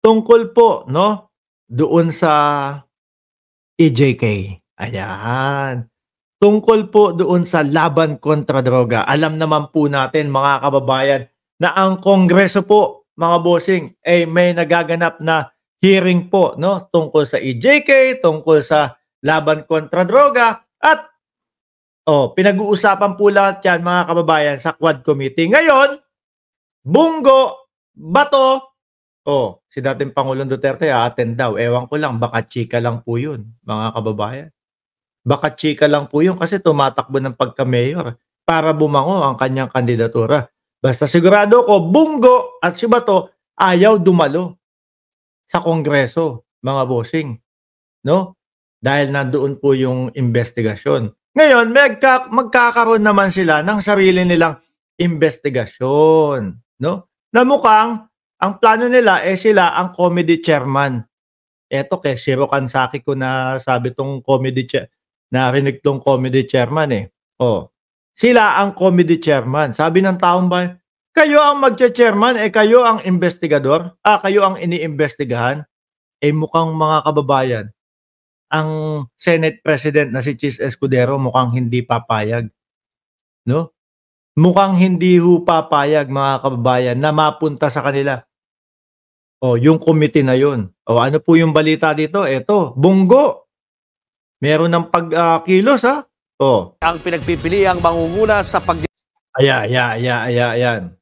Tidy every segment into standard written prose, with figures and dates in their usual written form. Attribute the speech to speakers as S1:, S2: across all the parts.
S1: tungkol po, no, doon sa EJK. Ayan. Tungkol po doon sa laban kontra droga. Alam naman po natin mga kababayan na ang Kongreso po, mga bossing, ay may nagaganap na hearing po, no, tungkol sa EJK, tungkol sa laban kontra droga, at pinag-uusapan po lahat yan mga kababayan sa Quad Committee. Ngayon, Bungo, Bato, si dating Pangulong Duterte attend daw. Ewan ko lang, baka chika lang po yun, mga kababayan. Baka chika lang po yun kasi tumatakbo ng pagka-mayor para bumango ang kanyang kandidatura. Basta sigurado ko, Bungo at si Bato ayaw dumalo sa Kongreso, mga bossing. No? Dahil nandoon po yung investigasyon. Ngayon, magkakaroon naman sila ng sarili nilang investigasyon. No? Na mukhang ang plano nila sila ang committee chairman. Eto kay Shiro Kansaki ko na sabi tong committee chairman. Narinig tong committee chairman Sila ang committee chairman. Sabi ng taong bayan, kayo ang magche-chairman, kayo ang investigador, kayo ang iniimbestigahan. Mukhang mga kababayan, ang Senate President na si Chis Escudero mukhang hindi papayag. No? Mukhang hindi papayag mga kababayan na mapunta sa kanila. Yung committee na yun. Ano po yung balita dito? Eto, Bungo. Meron ng pagkilos
S2: Ang pinagpipili ang mangunguna sa
S1: Ayan.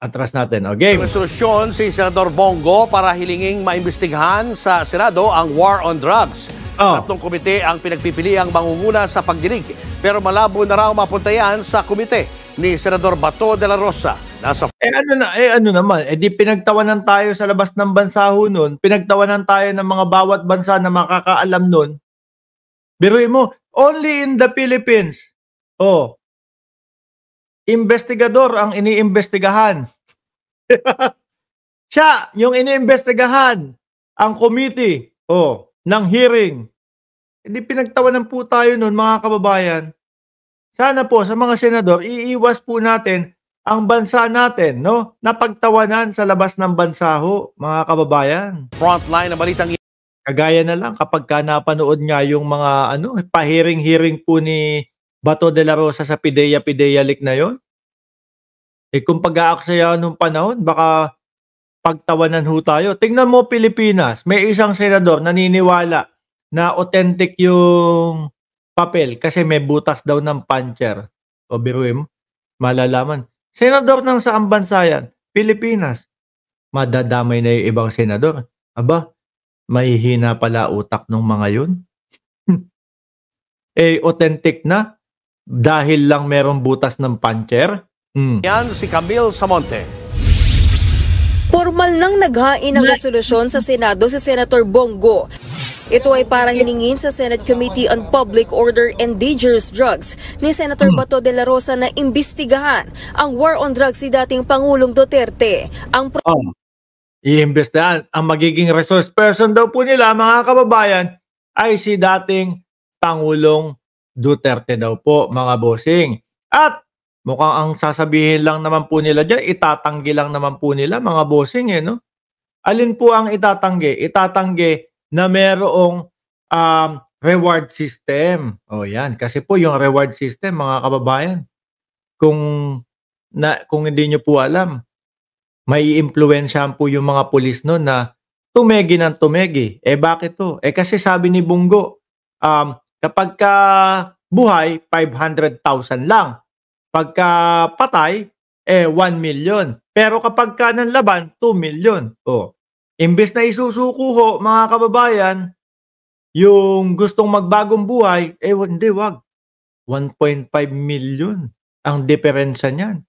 S1: Atras natin. Game.
S2: Resolusyon si Senador Bongo para hilinging maimbestigahan sa Senado ang war on drugs. Tatlong komite ang pinagpipili ang mangunguna sa pagdinig. Pero malabo na raw mapunta yan sa komite ni Senador Bato de la Rosa.
S1: Ano naman, di pinagtawanan tayo sa labas ng bansa nun. Pinagtawanan tayo ng mga bawat bansa na makakaalam nun. Biruin mo, only in the Philippines. Investigador ang iniimbestigahan. Siya, yung iniimbestigahan, ang committee, ng hearing. Di pinagtawanan po tayo nun, mga kababayan. Sana po sa mga senador, iiwas po natin ang bansa natin, no? Napagtawanan sa labas ng bansa mga kababayan.
S2: Frontline na balitang
S1: kagaya na lang kapag napanood nga yung mga pahiring-hearing po ni Bato de la Rosa sa PIDEA leak na yon. Kung pag-aaksaya nung panahon, baka pagtawanan tayo. Tingnan mo Pilipinas, may isang senador naniniwala na authentic yung papel kasi may butas daw ng puncher. Biruin mo, malalaman. Senador ng saang bansa yan? Pilipinas. Madadamay na yung ibang senador. Aba, mahihina pala utak ng mga yun. Authentic na dahil lang merong butas ng puncher.
S2: Yan si Camille Samonte.
S3: Formal nang naghain ng resolusyon sa Senado si Senator Bongo. Ito ay para hilingin sa Senate Committee on Public Order and Dangerous Drugs ni Senator Bato de la Rosa na imbestigahan ang war on drugs si dating Pangulong Duterte.
S1: Iimbestigahan. Ang magiging resource person daw po nila, mga kababayan, ay si dating Pangulong Duterte daw po, mga bossing. At mukhang ang sasabihin lang naman po nila dyan, itatanggi lang naman po nila, mga bossing, no? Alin po ang itatanggi? Itatanggi na merong reward system. Yan. Kasi po yung reward system, mga kababayan, kung hindi nyo po alam, may i-impluwensyahan po yung mga pulis noon na tumegi ng tumegi. Bakit to? Kasi sabi ni Bungo, kapag ka buhay, 500,000 lang. Pagka patay, 1 million. Pero kapag ka ng laban, 2 million. Imbes na isusuko mga kababayan, yung gustong magbagong buhay, hindi, wag. 1.5 million ang diferensya niyan.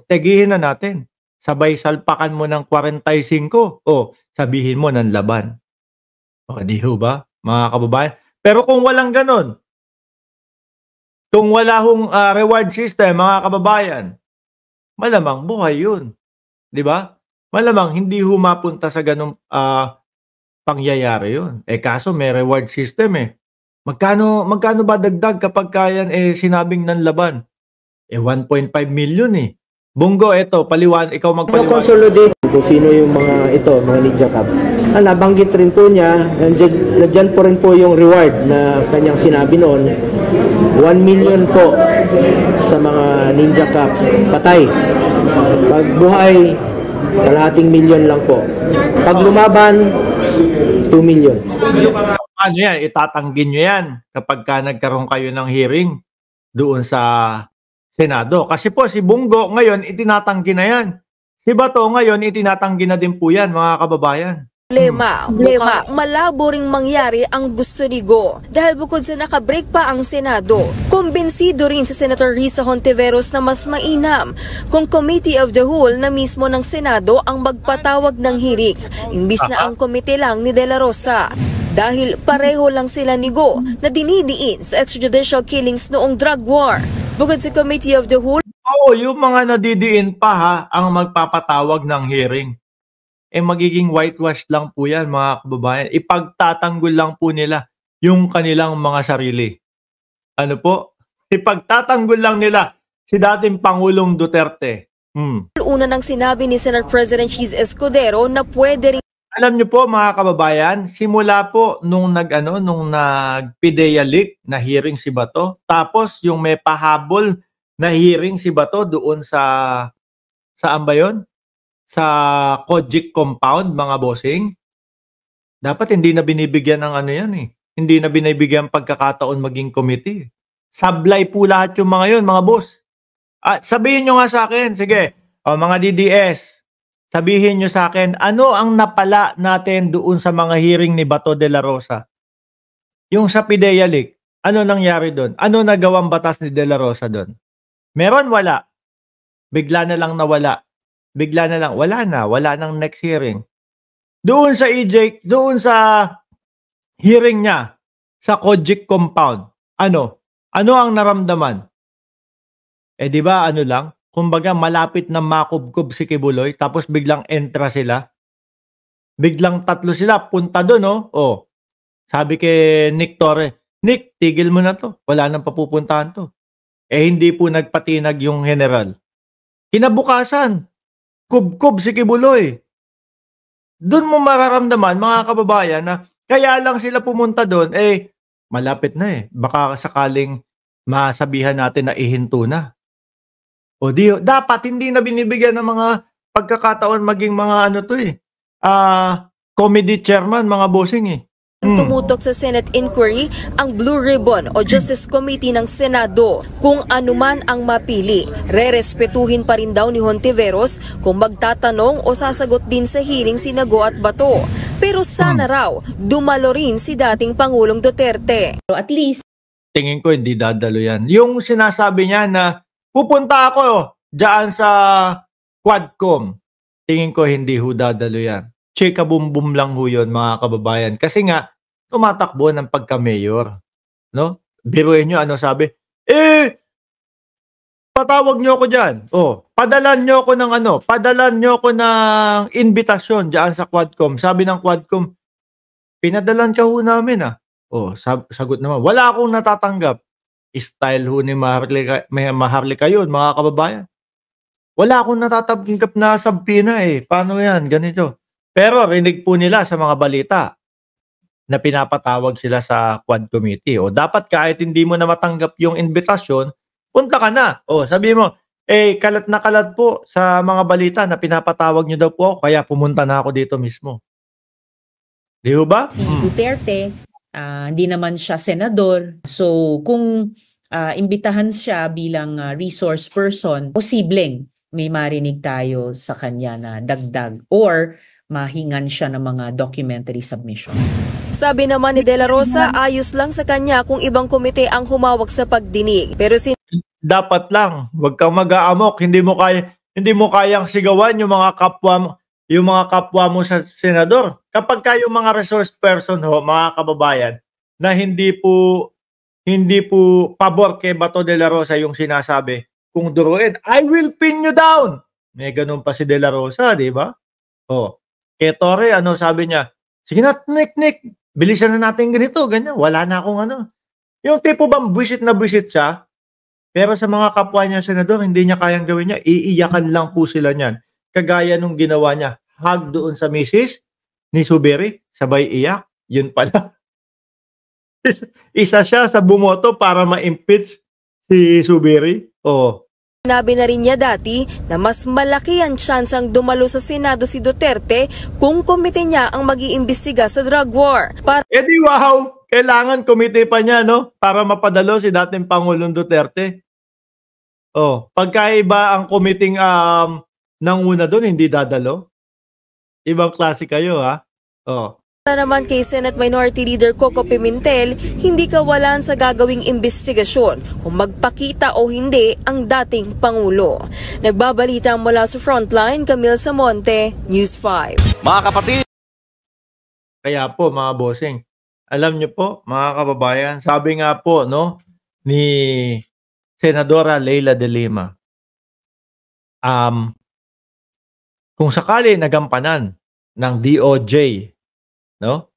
S1: Tegihin na natin. Sabay salpakan mo ng 45, sabihin mo ng laban. Di ho ba, mga kababayan? Pero kung walang ganon, kung wala hong reward system, mga kababayan, malamang buhay yun. Di ba? Malamang hindi mapunta sa ganong pangyayari yun. Kaso may reward system Magkano ba dagdag kapag kayan sinabing ng laban? 1.5 million Bongo, ito, ikaw magpaliwanag.
S4: Consolidate kung sino yung mga Ninja Cup. Nabanggit rin po niya, nandyan po rin po yung reward na kanyang sinabi noon, 1 million po sa mga Ninja Cups, patay. Pag buhay, kalahating milyon lang po. Pag lumaban, 2 million.
S1: Ano yan, itatanggi nyo yan kapag ka nagkaroon kayo ng hearing doon sa Senado. Kasi po si Bongo ngayon itinatanggi na yan. Si Bato ngayon itinatanggi na din po yan, mga kababayan.
S3: Mukhang malabo ring mangyari ang gusto ni Go dahil bukod sa nakabreak pa ang Senado, kumbinsido rin sa Senator Risa Hontiveros na mas mainam kung Committee of the Whole na mismo ng Senado ang magpatawag ng hearing imbis na ang komite lang ni De La Rosa. Dahil pareho lang sila ni Go na dinidiin sa extrajudicial killings noong drug war. Bukod sa Committee of the Whole,
S1: yung mga nadidiin pa ang magpapatawag ng hearing. Magiging whitewash lang po yan, mga kababayan. Ipagtatanggol lang po nila yung kanilang mga sarili. Ano po? Ipagtatanggol lang nila si dating Pangulong Duterte.
S3: Una nang sinabi ni Senate President Cheese Escudero na pwede rin.
S1: Alam niyo po, mga kababayan, simula po nung nag-PIDEA leak na hearing si Bato, tapos yung may pahabol na hearing si Bato doon saan ba yun? Sa Kojic compound, mga bossing. Dapat hindi na binibigyan ng ano yan eh. Hindi na binibigyan pagkakataon maging committee. Sablay po lahat yung mga yun, mga boss. Sabihin nyo nga sa akin, sige, mga DDS, sabihin nyo sa akin, ano ang napala natin doon sa mga hearing ni Bato de la Rosa? Yung sa PIDEA leak, ano nangyari doon? Ano nagawang batas ni de la Rosa doon? Meron, wala. Bigla na lang nawala. Bigla na lang, wala nang next hearing. Doon sa doon sa hearing niya sa Kojic compound, ano ang naramdaman? Di ba ano lang? Kumbaga malapit na makubkob si Kibuloy tapos biglang entra sila. Biglang tatlo sila punta doon, Sabi kay Nick Torre, Nick, tigil mo na to. Wala nang papupuntahan to. Hindi po nagpatinag yung general. Kinabukasan, kubkob si Kibuloy. Doon mo mararamdaman, mga kababayan, na kaya lang sila pumunta doon, malapit na Baka sakaling masabihan natin na ihinto na. Dapat hindi na binibigyan ng mga pagkakataon maging mga comedy chairman, mga bossing
S3: Tumutok sa Senate inquiry ang Blue Ribbon o Justice Committee ng Senado. Kung anuman ang mapili, rerespetuhin pa rin daw ni Hontiveros kung magtatanong o sasagot din sa hearing si Go at Bato. Pero sana raw, dumalo rin si dating Pangulong Duterte.
S5: At least,
S1: tingin ko hindi dadalo yan. Yung sinasabi niya na pupunta ako dyan sa Quadcom, tingin ko hindi ho dadalo yan. Chika bum-bum lang ho yun, mga kababayan. Kasi nga, tumatakbo ng pagka-mayor. No? Biruin nyo, sabi? Patawag nyo ako dyan. Padalan nyo ako ng invitasyon dyan sa Quadcom. Sabi ng Quadcom, pinadalan ka ho namin sagot naman, wala akong natatanggap. Style ho ni Maharlika yun, mga kababayan. Wala akong natatanggap na sabpina Paano yan? Ganito. Pero rinig po nila sa mga balita na pinapatawag sila sa Quad Committee. Dapat kahit hindi mo na matanggap yung invitasyon, punta ka na. Sabi mo, kalat na kalat po sa mga balita na pinapatawag nyo daw po kaya pumunta na ako dito mismo. Di ba?
S5: Si Duterte, hindi naman siya senador. So, kung imbitahan siya bilang resource person, posibleng may marinig tayo sa kanya na dagdag or mahingan siya ng mga documentary submissions.
S3: Sabi naman ni De La Rosa, ayos lang sa kanya kung ibang komite ang humawak sa pagdinig. Pero
S1: dapat lang, wag kang mag-aamok, hindi mo kayang sigawan yung mga kapwa mo sa senador. Kapag kayo mga resource person mga kababayan, na hindi po pabor kay Bato de la Rosa yung sinasabi, kung duruin, I will pin you down. May ganun pa si De La Rosa, di ba? Kay Torre, sabi niya? Sige na, Nick, bilisan na natin ganito, ganyan. Wala na akong Yung tipo bang buwisit na buwisit siya, Pero sa mga kapwa niya senador, hindi niya kayang gawin niya. Iiyakan lang po sila niyan. Kagaya nung ginawa niya, hug doon sa misis ni Zubiri, sabay iyak. Yun pala. Isa siya sa bumoto para ma-impeach si Zubiri. Oh.
S3: Sinabi na rin niya dati na mas malaki ang tsansang dumalo sa Senado si Duterte kung komite niya ang mag-iimbestiga sa drug war.
S1: Di wow! Kailangan komite pa niya, no? Para mapadalo si dating Pangulong Duterte. Oh, pagkaiba ang komiting nanguna doon, hindi dadalo. Ibang klase kayo, ha? Oh.
S3: Para naman kay Senate Minority Leader Coco Pimentel, hindi kawalan sa gagawing investigasyon kung magpakita o hindi ang dating Pangulo. Nagbabalita mula sa Frontline, Camille Samonte, News 5.
S2: Mga kapatid,
S1: kaya po mga bossing, alam niyo po mga kababayan, sabi nga po no ni Senadora Leila de Lima, kung sakali nagampanan ng DOJ, no,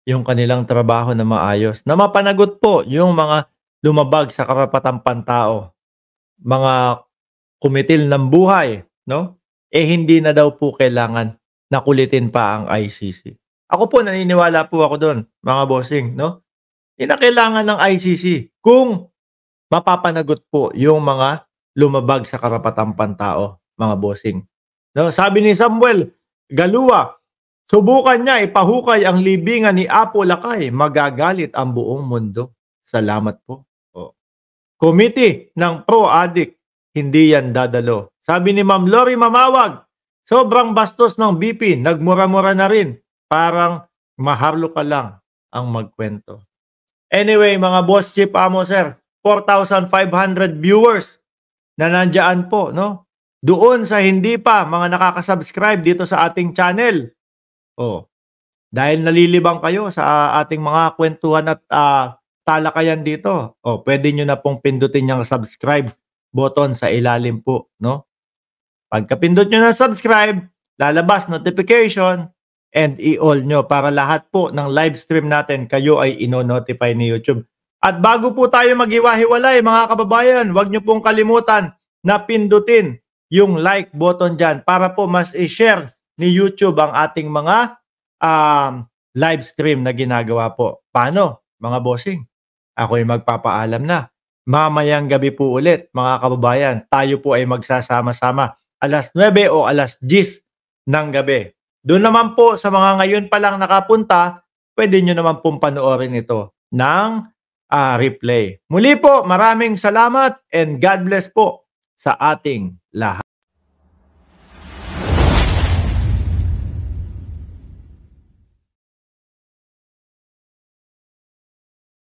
S1: yung kanilang trabaho na maayos, na mapanagot po yung mga lumabag sa karapatang pantao, mga kumitil ng buhay, no, hindi na daw po kailangan nakulitin pa ang ICC. Ako po, naniniwala po ako doon, mga bossing, no? Hindi na kailangan ng ICC kung mapapanagot po yung mga lumabag sa karapatang pantao, mga bossing. No, sabi ni Samuel Galua, subukan niya ipahukay ang libingan ni Apo Lakay, magagalit ang buong mundo. Salamat po. Oh. Committee ng pro-addict, hindi yan dadalo. Sabi ni Ma'am Lori Mamawag, sobrang bastos ng BP, nagmura-mura na rin. Parang maharlo ka lang ang magkwento. Anyway, mga boss chief amo sir, 4,500 viewers na nandiyan po, no? Doon sa hindi pa mga nakaka-subscribe dito sa ating channel. Oh. Dahil nalilibang kayo sa ating mga kwentuhan at talakayan dito. Oh, pwede niyo na pong pindutin yung subscribe button sa ilalim po, no? Pagka-pindot niyo na subscribe, lalabas notification and i-all nyo para lahat po ng live stream natin kayo ay ino-notify ni YouTube. At bago po tayo maghiwa-hiwalay mga kababayan, huwag nyo pong kalimutan na pindutin yung like button dyan para po mas i-share ni YouTube ang ating mga live stream na ginagawa po. Paano mga bossing? Ako'y magpapaalam na. Mamayang gabi po ulit mga kababayan, tayo po ay magsasama-sama alas 9 o alas 10 ng gabi. Doon naman po sa mga ngayon pa lang nakapunta, pwede nyo naman pong panoorin ito ng replay. Muli po, maraming salamat and God bless po sa ating lahat.